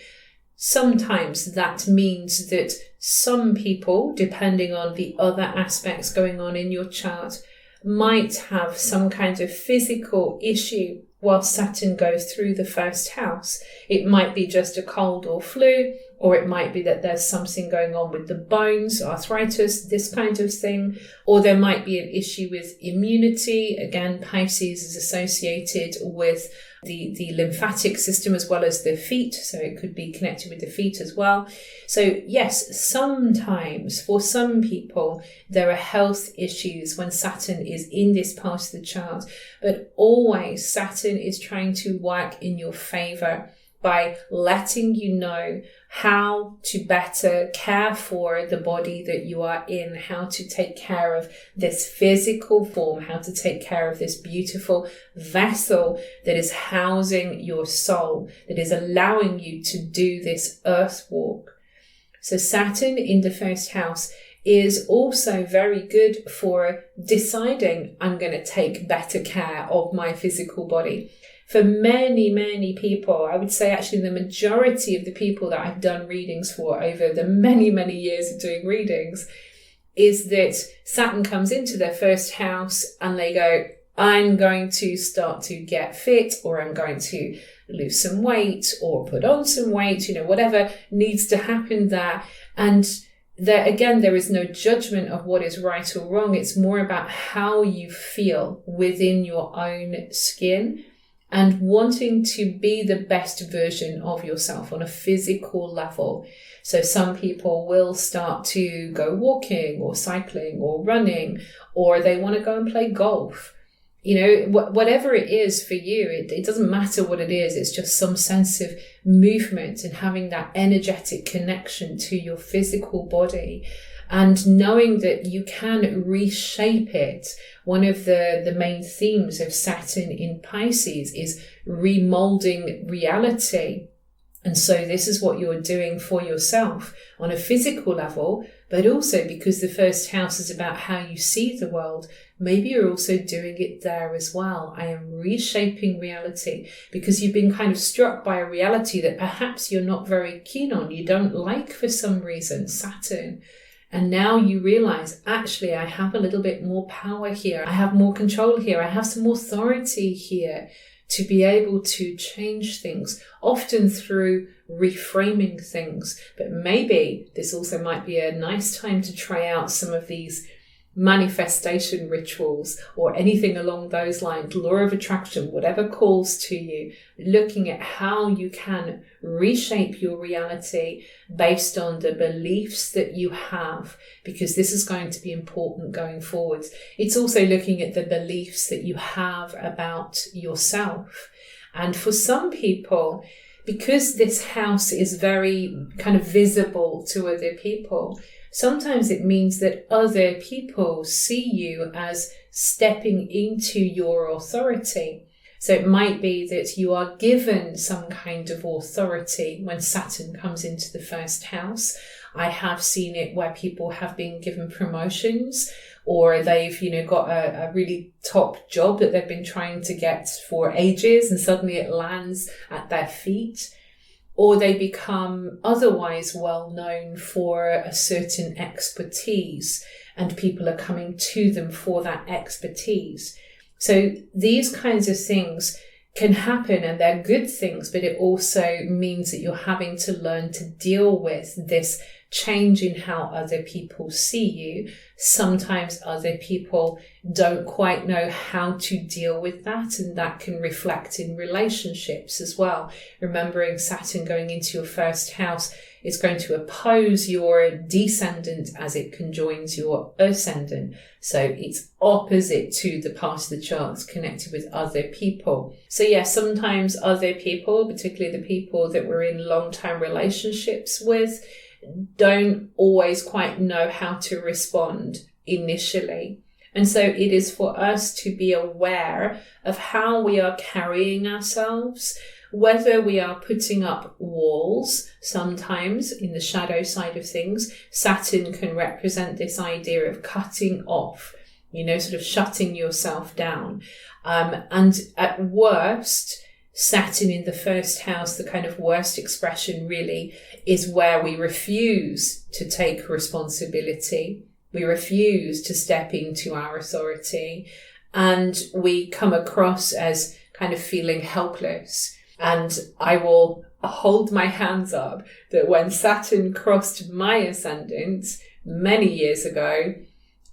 S1: Sometimes that means that some people, depending on the other aspects going on in your chart, might have some kind of physical issue while Saturn goes through the first house. It might be just a cold or flu, or it might be that there's something going on with the bones, arthritis, this kind of thing. Or there might be an issue with immunity. Again, Pisces is associated with the lymphatic system as well as the feet. So it could be connected with the feet as well. So yes, sometimes for some people, there are health issues when Saturn is in this part of the chart. But always Saturn is trying to work in your favor by letting you know how to better care for the body that you are in, how to take care of this physical form, how to take care of this beautiful vessel that is housing your soul, that is allowing you to do this earth walk. So Saturn in the first house is also very good for deciding, I'm going to take better care of my physical body. For many, many people, I would say actually the majority of the people that I've done readings for over the many, many years of doing readings, is that Saturn comes into their first house and they go, I'm going to start to get fit, or I'm going to lose some weight or put on some weight, whatever needs to happen there. And there, again, there is no judgment of what is right or wrong. It's more about how you feel within your own skin, and wanting to be the best version of yourself on a physical level. So some people will start to go walking or cycling or running, or they want to go and play golf. Whatever it is for you, it doesn't matter what it is. It's just some sense of movement and having that energetic connection to your physical body. And knowing that you can reshape it. One of the main themes of Saturn in Pisces is remolding reality. And so this is what you're doing for yourself on a physical level, but also because the first house is about how you see the world, maybe you're also doing it there as well. I am reshaping reality because you've been kind of struck by a reality that perhaps you're not very keen on, you don't like for some reason, Saturn. And now you realize, actually, I have a little bit more power here. I have more control here. I have some authority here to be able to change things, often through reframing things. But maybe this also might be a nice time to try out some of these manifestation rituals or anything along those lines, law of attraction, whatever calls to you, looking at how you can reshape your reality based on the beliefs that you have, because this is going to be important going forwards. It's also looking at the beliefs that you have about yourself. And for some people, because this house is very kind of visible to other people, sometimes it means that other people see you as stepping into your authority. So it might be that you are given some kind of authority when Saturn comes into the first house. I have seen it where people have been given promotions, or they've, got a really top job that they've been trying to get for ages, and suddenly it lands at their feet. Or they become otherwise well known for a certain expertise, and people are coming to them for that expertise. So these kinds of things can happen, and they're good things, but it also means that you're having to learn to deal with this change in how other people see you. Sometimes other people don't quite know how to deal with that, and that can reflect in relationships as well. Remembering Saturn going into your first house is going to oppose your descendant as it conjoins your ascendant. So it's opposite to the part of the chart that's connected with other people. So yes, sometimes other people, particularly the people that we're in long-term relationships with, don't always quite know how to respond initially. And so it is for us to be aware of how we are carrying ourselves, whether we are putting up walls. Sometimes in the shadow side of things, Saturn can represent this idea of cutting off, sort of shutting yourself down. And at worst, Saturn in the first house, the kind of worst expression really is where we refuse to take responsibility. We refuse to step into our authority, and we come across as kind of feeling helpless. And I will hold my hands up that when Saturn crossed my ascendant many years ago,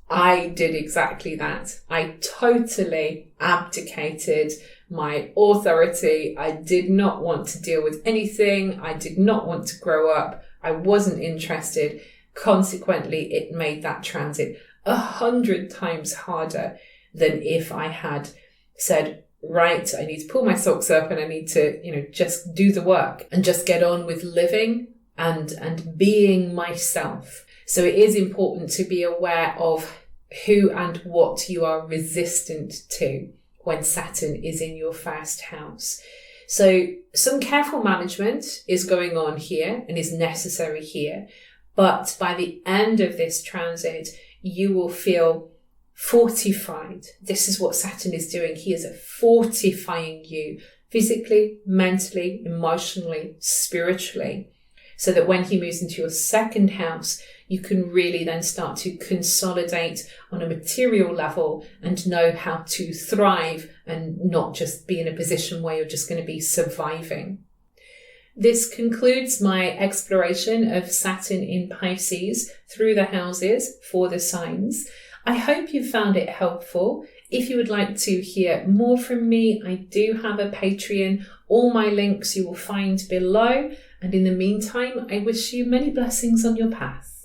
S1: I did exactly that. I totally abdicated my authority. I did not want to deal with anything. I did not want to grow up. I wasn't interested. Consequently, it made that transit 100 times harder than if I had said, right, I need to pull my socks up and I need to, just do the work and just get on with living and being myself. So it is important to be aware of who and what you are resistant to when Saturn is in your first house. So some careful management is going on here and is necessary here. But by the end of this transit, you will feel fortified. This is what Saturn is doing. He is fortifying you physically, mentally, emotionally, spiritually, so that when he moves into your second house, you can really then start to consolidate on a material level and know how to thrive and not just be in a position where you're just going to be surviving. This concludes my exploration of Saturn in Pisces through the houses for the signs. I hope you found it helpful. If you would like to hear more from me, I do have a Patreon. All my links you will find below. And in the meantime, I wish you many blessings on your path.